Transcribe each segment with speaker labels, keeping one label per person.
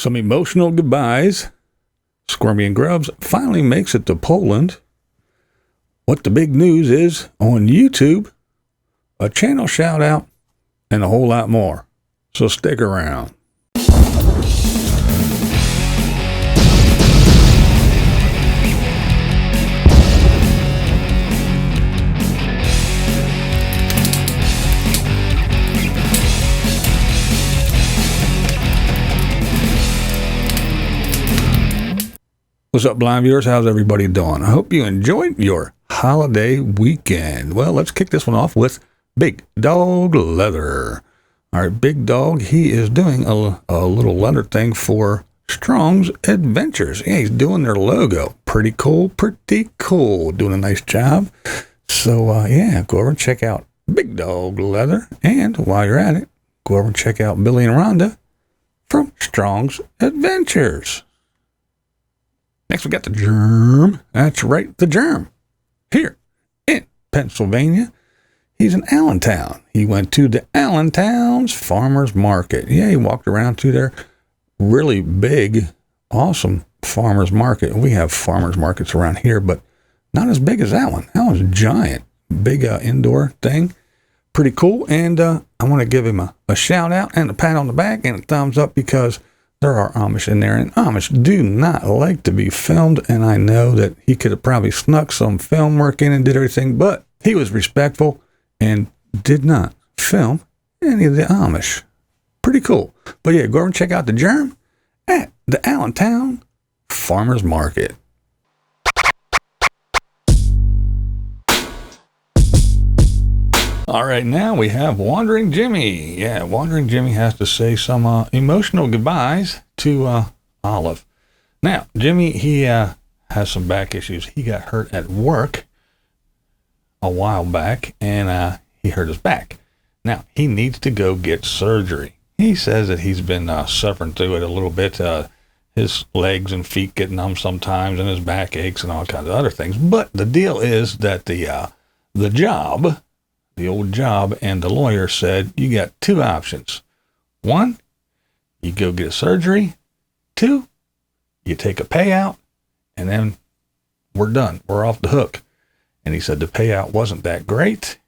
Speaker 1: Some emotional goodbyes. Squirmy and Grubs finally makes it to Poland. What the big news is on YouTube, a channel shout out, and a whole lot more. So stick around. What's up, blind viewers? How's everybody doing? I hope you enjoyed your holiday weekend. Well, let's kick this one off with Big Dog Leather. All right, Big Dog, he is doing a little leather thing for Strong's Adventures. Yeah, he's doing their logo. Pretty cool, doing a nice job. So, yeah, go over and check out Big Dog Leather. And while you're at it, go over and check out Billy and Rhonda from Strong's Adventures. Next, we got the Germ. That's right, the Germ. Here in Pennsylvania. He's in Allentown. He went to the Allentown's Farmers Market. Yeah, he walked around to their really big, awesome farmers market. We have farmers markets around here, but not as big as that one. That one's giant. Big indoor thing. Pretty cool. And I want to give him a shout out and a pat on the back and a thumbs up because there are Amish in there, and Amish do not like to be filmed, and I know that he could have probably snuck some film work in and did everything, but he was respectful and did not film any of the Amish. Pretty cool. But yeah, go over and check out the Germ at the Allentown Farmers Market. All right, now we have Wandering Jimmy. Yeah, Wandering Jimmy has to say some emotional goodbyes to Olive. Now, Jimmy, he has some back issues. He got hurt at work a while back, and he hurt his back. Now, he needs to go get surgery. He says that he's been suffering through it a little bit. His legs and feet get numb sometimes, and his back aches and all kinds of other things. But the deal is that the old job and the lawyer said, you got two options. One, you go get a surgery. Two, you take a payout, and then we're done. We're off the hook. And he said the payout wasn't that great.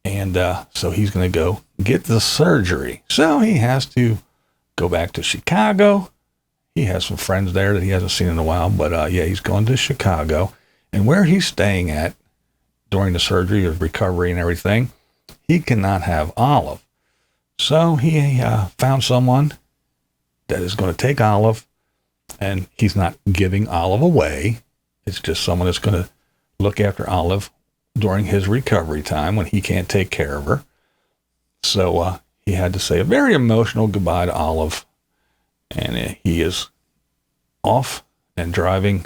Speaker 1: And so he's going to go get the surgery. So he has to go back to Chicago. He has some friends there that he hasn't seen in a while. But yeah, he's going to Chicago. And where he's staying at during the surgery of recovery and everything, he cannot have Olive. So he found someone that is going to take Olive, and he's not giving Olive away. It's just someone that's going to look after Olive during his recovery time when he can't take care of her. So he had to say a very emotional goodbye to Olive, and he is off and driving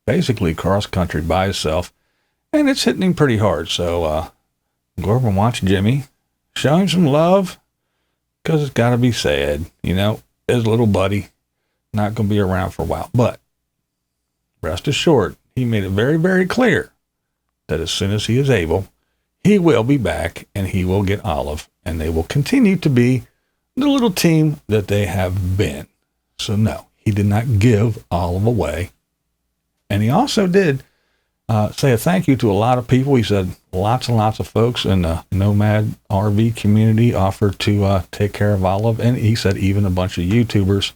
Speaker 1: basically cross country by himself. And it's hitting him pretty hard. So go over and watch Jimmy. Show him some love, because it's got to be sad. You know, his little buddy not going to be around for a while. But rest assured, he made it very, very clear that as soon as he is able, he will be back and he will get Olive. And they will continue to be the little team that they have been. So no, he did not give Olive away. And he also did say a thank you to a lot of people. He said lots and lots of folks in the Nomad RV community offered to take care of Olive. And he said even a bunch of YouTubers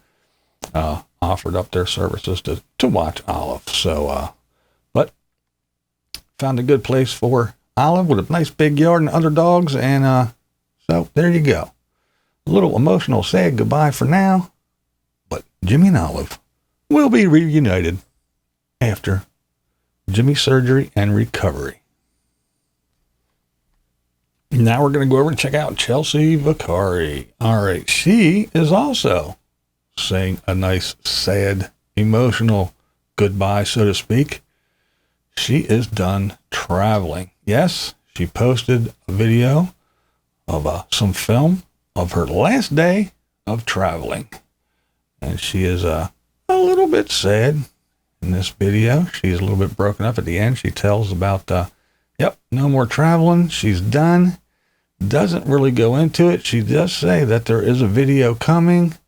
Speaker 1: offered up their services to watch Olive. So, but found a good place for Olive with a nice big yard and other dogs. And so there you go. A little emotional sad goodbye for now. But Jimmy and Olive will be reunited after Jimmy's surgery and recovery. Now we're going to go over and check out Chelsea Vicari. All right, she is also saying a nice, sad, emotional goodbye, so to speak. She is done traveling. Yes, she posted a video of some film of her last day of traveling. And she is a little bit sad. In this video, she's a little bit broken up at the end. She tells about, no more traveling. She's done. Doesn't really go into it. She does say that there is a video coming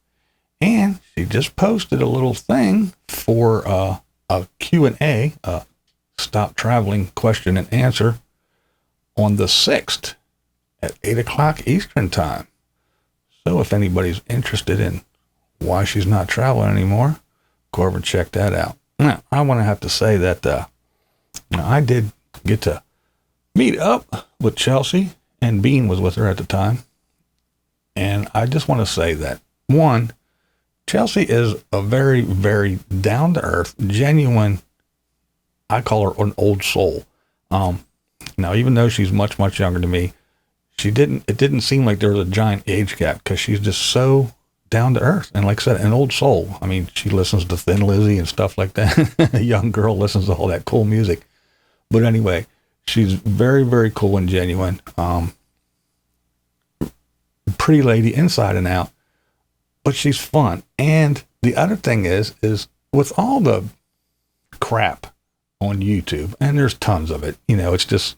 Speaker 1: And she just posted a little thing for a Q&A, Stop Traveling question and answer, on the 6th at 8 o'clock Eastern time. So if anybody's interested in why she's not traveling anymore, go over and check that out. Now, I want to have to say that I did get to meet up with Chelsea, and Bean was with her at the time. And I just want to say that, one, Chelsea is a very, very down-to-earth, genuine, I call her an old soul. Now, even though she's much, much younger than me, it didn't seem like there was a giant age gap, because she's just so down to earth. And like I said, an old soul. I mean, she listens to Thin Lizzy and stuff like that. A young girl listens to all that cool music. But anyway, she's very, very cool and genuine. Pretty lady inside and out, but she's fun. And the other thing is with all the crap on YouTube, and there's tons of it, it's just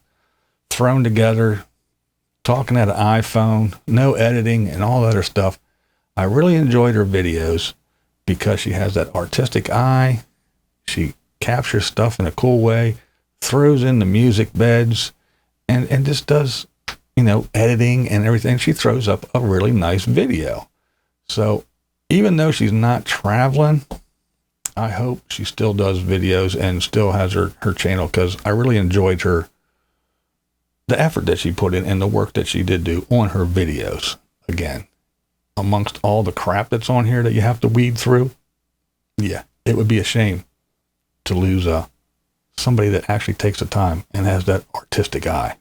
Speaker 1: thrown together, talking at an iPhone, no editing and all that other stuff. I really enjoyed her videos because she has that artistic eye. She captures stuff in a cool way, throws in the music beds, and just does, editing and everything. She throws up a really nice video. So even though she's not traveling, I hope she still does videos and still has her channel, because I really enjoyed the effort that she put in and the work that she did do on her videos. Again, amongst all the crap that's on here that you have to weed through, yeah, it would be a shame to lose somebody that actually takes the time and has that artistic eye.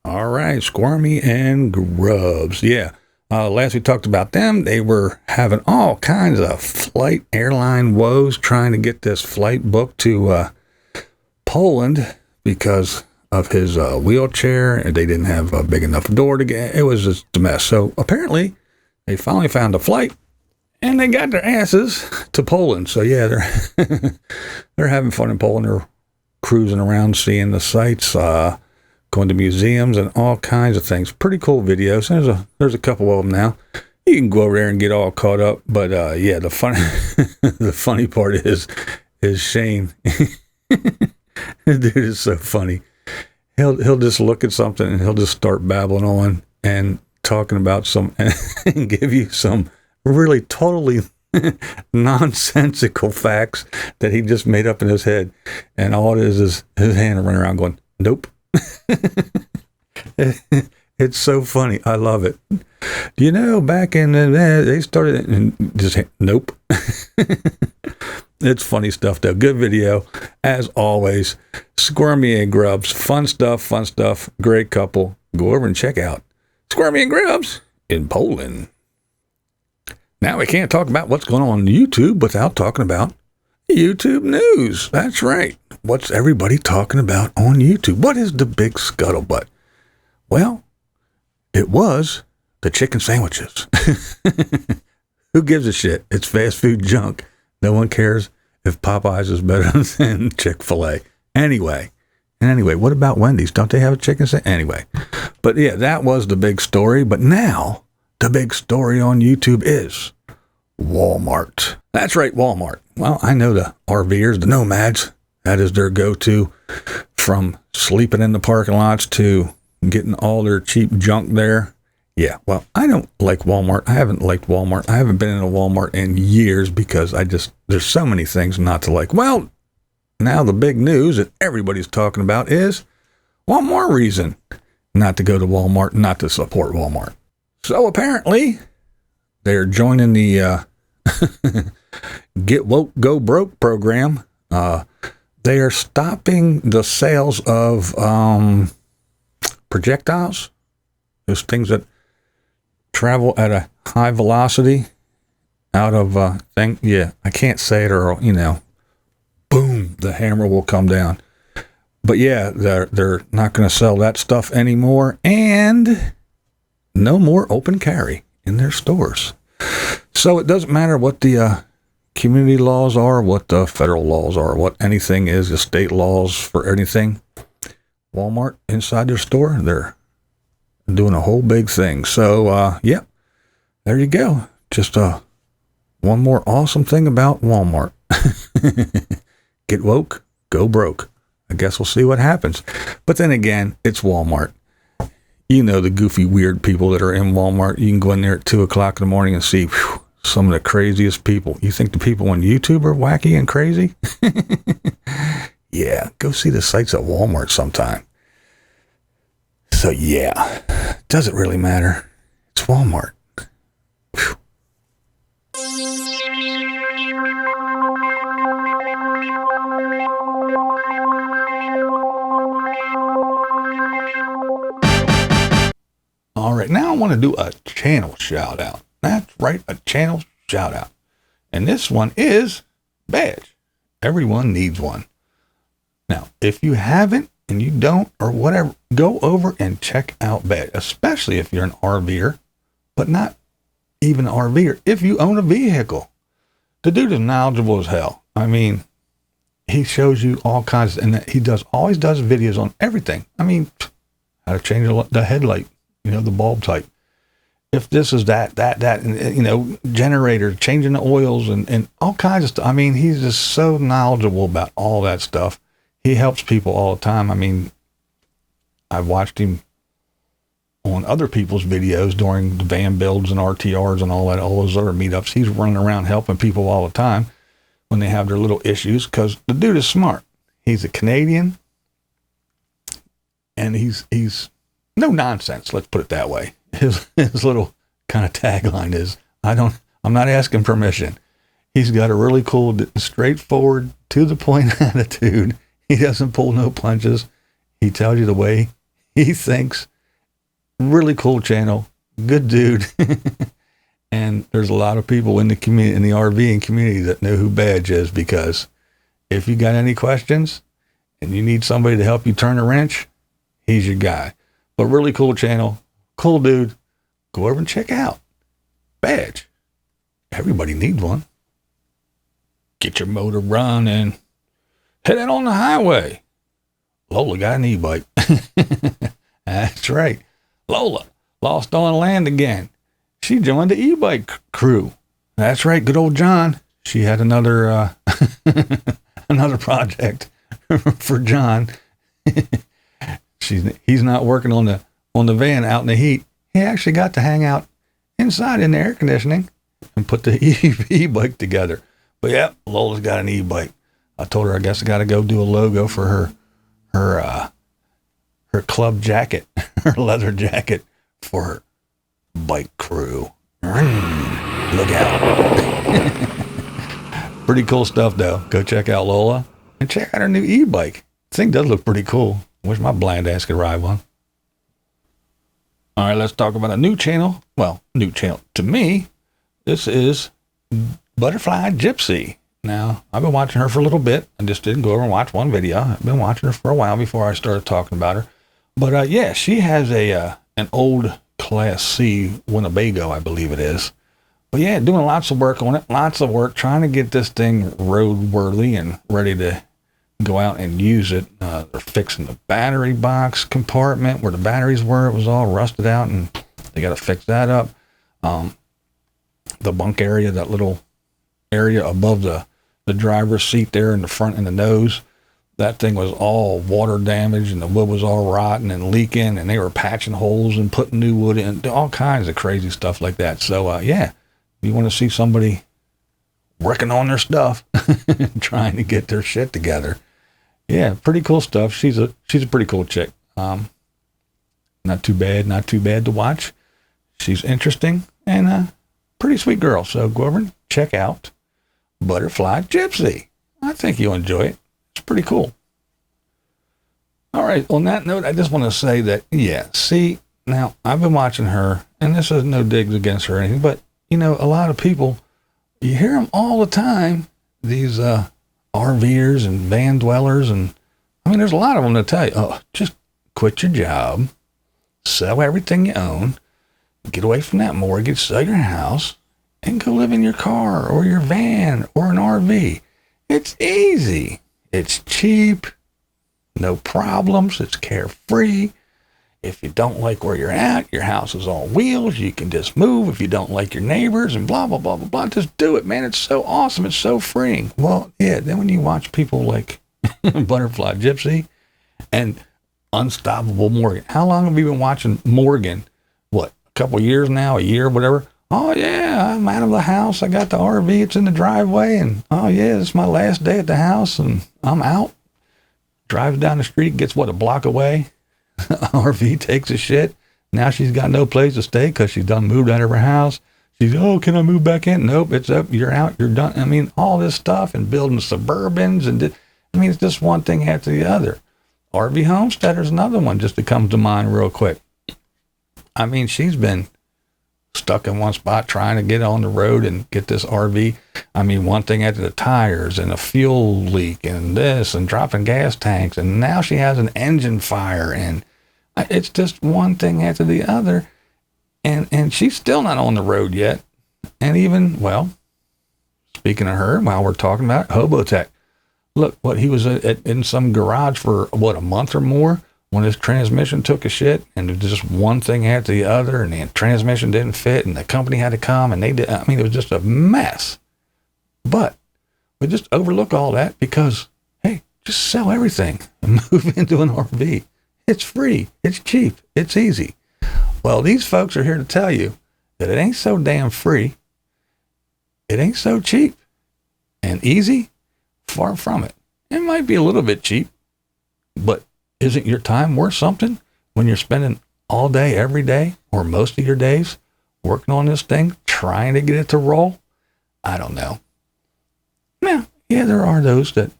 Speaker 1: All right, Squirmy and Grubs. Yeah, last we talked about them, they were having all kinds of flight airline woes trying to get this flight booked to Poland because of his wheelchair, and they didn't have a big enough door to get. It was just a mess. So apparently they finally found a flight, and they got their asses to Poland. So yeah, they're having fun in Poland. They're cruising around, seeing the sights, going to museums and all kinds of things. Pretty cool videos. There's a couple of them now. You can go over there and get all caught up. But yeah, the funny part is Shane. Dude is so funny. He'll just look at something and he'll just start babbling on and talking about and give you some really totally nonsensical facts that he just made up in his head. And all it is his hand running around going, nope. It's so funny. I love it. Back in they started and just nope. It's funny stuff though. Good video as always. Squirmy and Grubs, fun stuff. Great couple. Go over and check out Squirmy and Grubs in Poland. Now we can't talk about what's going on YouTube without talking about YouTube news. That's right. What's everybody talking about on YouTube? What is the big scuttlebutt? Well, it was the chicken sandwiches. Who gives a shit? It's fast food junk. No one cares if Popeyes is better than Chick-fil-A. Anyway, what about Wendy's? Don't they have a chicken sandwich? Anyway, but yeah, that was the big story. But now the big story on YouTube is Wal Mart. That's right, Wal Mart. Well, I know the RVers, the nomads, that is their go-to, from sleeping in the parking lots to getting all their cheap junk there. Yeah, well, I don't like Walmart. I haven't liked Walmart. I haven't been in a Walmart in years because there's so many things not to like. Well, now the big news that everybody's talking about is one more reason not to go to Walmart, not to support Walmart. So apparently they're joining the Get Woke, Go Broke program. They are stopping the sales of projectiles, those things that travel at a high velocity out of I can't say it, or boom, the hammer will come down. But yeah, they're not going to sell that stuff anymore, and no more open carry in their stores. So it doesn't matter what the community laws are, what the federal laws are, what anything is, the state laws for anything. Walmart inside their store. They're doing a whole big thing. So, yeah, there you go. Just one more awesome thing about Walmart. Get woke, go broke. I guess we'll see what happens. But then again, it's Walmart. You know the goofy, weird people that are in Walmart. You can go in there at 2 o'clock in the morning and see some of the craziest people. You think the people on YouTube are wacky and crazy? Yeah, go see the sites at Walmart sometime. So yeah, does it really matter? It's Walmart. Whew. All right, now I want to do a channel shout out. That's right, a channel shout out. And this one is Badge. Everyone needs one. Now, if you haven't and you don't or whatever, go over and check out Badge, especially if you're an RVer, but not even an RVer. If you own a vehicle, the dude is knowledgeable as hell. I mean, he shows you all kinds, and he always does videos on everything. I mean, how to change the headlight, the bulb type. If this is that, and, generator, changing the oils and all kinds of stuff. I mean, he's just so knowledgeable about all that stuff. He helps people all the time. I mean, I've watched him on other people's videos during the van builds and RTRs and all those other meetups. He's running around helping people all the time when they have their little issues, because the dude is smart. He's a Canadian, and he's no nonsense. Let's put it that way. His little kind of tagline is, I'm not asking permission. He's got a really cool, straightforward, to the point attitude. He doesn't pull no punches. He tells you the way he thinks. Really cool channel. Good dude. And there's a lot of people in the community, in the RVing community, that know who Badge is, because if you got any questions and you need somebody to help you turn a wrench, he's your guy. But really cool channel. Cool dude. Go over and check out Badge. Everybody needs one. Get your motor running. Head out on the highway. Lola got an e-bike. That's right. Lola lost on land again. She joined the e-bike crew. That's right. Good old John. She had another another project for John. He's not working on the van out in the heat. He actually got to hang out inside in the air conditioning and put the e-bike together. But yeah, Lola's got an e-bike. I told her I guess I got to go do a logo for her club jacket, her leather jacket for her bike crew. Look out. Pretty cool stuff though. Go check out Lola and check out her new e-bike. The thing does look pretty cool. Wish my blind ass could ride one. All right, let's talk about a new channel. Well, new channel. To me, this is Butterfly Gypsy. Now, I've been watching her for a little bit. I just didn't go over and watch one video. I've been watching her for a while before I started talking about her. But yeah, she has an old Class C Winnebago, I believe it is. But yeah, doing lots of work on it. Lots of work trying to get this thing roadworthy and ready to go out and use it. They're fixing the battery box compartment where the batteries were. It was all rusted out, and they got to fix that up. The bunk area, that little area above the driver's seat there in the front and the nose, that thing was all water damaged, and the wood was all rotten and leaking, and they were patching holes and putting new wood in, all kinds of crazy stuff like that. So yeah, if you want to see somebody working on their stuff, trying to get their shit together, yeah, pretty cool stuff. She's a pretty cool chick. Not too bad to watch. She's interesting and a pretty sweet girl. So go over and check out Butterfly Gypsy. I think you'll enjoy it. It's pretty cool. All right. On that note, I just want to say that, yeah, see, now I've been watching her, and this is no digs against her or anything, but a lot of people, you hear them all the time, these RVers and van dwellers, and I mean, there's a lot of them that tell you, oh, just quit your job, sell everything you own, get away from that mortgage, sell your house, and go live in your car or your van or an RV. It's easy. It's cheap. no problems. It's carefree. If you don't like where you're at, your house is on wheels. You can just move. If you don't like your neighbors and blah, blah, blah, blah, blah, just do it, man. It's so awesome. It's so freeing. Well, yeah, then when you watch people like Butterfly Gypsy and Unstoppable Morgan. How long have you been watching Morgan? What, a couple years now, a year, whatever? Oh, yeah, I'm out of the house. I got the RV. It's in the driveway. And, oh, yeah, it's my last day at the house, and I'm out. Drives down the street, gets, what, a block away? RV takes a shit. Now she's got no place to stay because she's done moved out of her house. She's, oh, can I move back in? Nope, it's up. You're out. You're done. I mean, all this stuff and building Suburbans. And I mean, it's just one thing after the other. RV Homesteader's another one just to come to mind real quick. I mean, she's been stuck in one spot trying to get on the road and get this RV. I mean, one thing after the tires and a fuel leak and this and dropping gas tanks. And now she has an engine fire, and it's just one thing after the other. And she's still not on the road yet. And even, well, speaking of her, while we're talking about it, Hobotech. Look, what, he was in some garage for, what, a month or more when his transmission took a shit, and it was just one thing after the other, and the transmission didn't fit, and the company had to come, and they did. I mean, it was just a mess. But we just overlook all that because, hey, just sell everything and move into an RV. It's free. It's cheap. It's easy. Well, these folks are here to tell you that it ain't so damn free. It ain't so cheap and easy. Far from it. It might be a little bit cheap, but isn't your time worth something when you're spending all day, every day, or most of your days working on this thing, trying to get it to roll? I don't know. Now, yeah, there are those that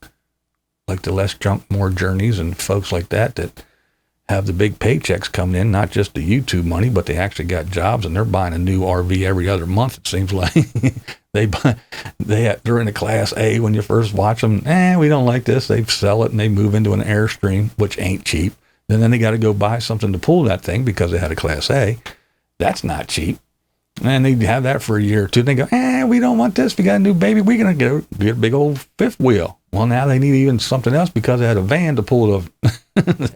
Speaker 1: like the Less Junk, More Journeys and folks like that have the big paychecks coming in, not just the YouTube money, but they actually got jobs and they're buying a new RV every other month, it seems like. They're in a class A when you first watch them. We don't like this. They sell it and they move into an Airstream, which ain't cheap. And then they got to go buy something to pull that thing because they had a class A. That's not cheap. And they have that for a year or two. They go, we don't want this. We got a new baby. We're going to get a big old fifth wheel. Well, now they need even something else because they had a van to pull the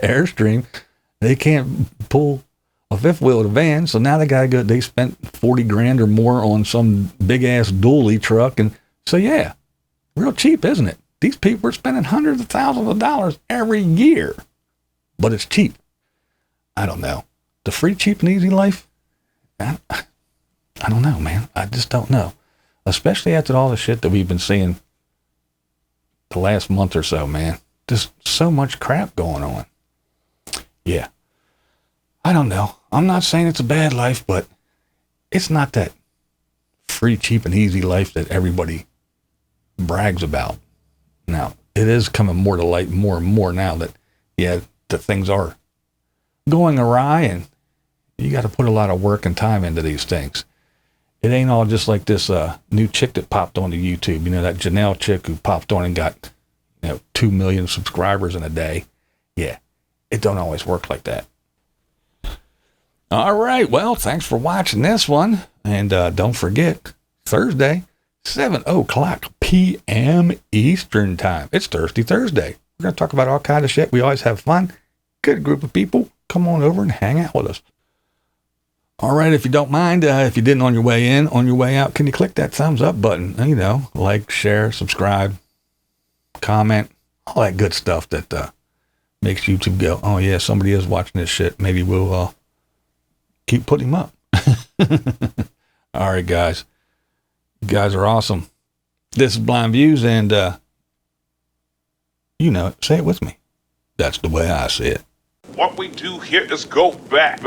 Speaker 1: Airstream. They can't pull a fifth wheel of the van. So now they spent $40,000 or more on some big ass dually truck. And so, yeah, real cheap, isn't it? These people are spending hundreds of thousands of dollars every year, but it's cheap. I don't know. The free, cheap, and easy life? I don't know, man. I just don't know. Especially after all the shit that we've been seeing the last month or so, man. Just so much crap going on. Yeah. I don't know. I'm not saying it's a bad life, but it's not that free, cheap, and easy life that everybody brags about. Now, it is coming more to light more and more now that, yeah, the things are going awry, and you got to put a lot of work and time into these things. It ain't all just like this new chick that popped onto YouTube. You know, that Janelle chick who popped on and got, 2 million subscribers in a day. Yeah, it don't always work like that. All right, well, thanks for watching this one. And don't forget, Thursday, 7:00 p.m. Eastern Time. It's Thursday. We're going to talk about all kinds of shit. We always have fun. Good group of people. Come on over and hang out with us. All right, if you don't mind, if you didn't on your way in, on your way out, can you click that thumbs up button? Like, share, subscribe, comment, all that good stuff that makes YouTube go, oh yeah, somebody is watching this shit. Maybe we'll keep putting them up. All right, guys. You guys are awesome. This is BlindViews, and say it with me. That's the way I say it.
Speaker 2: What we do here is go back.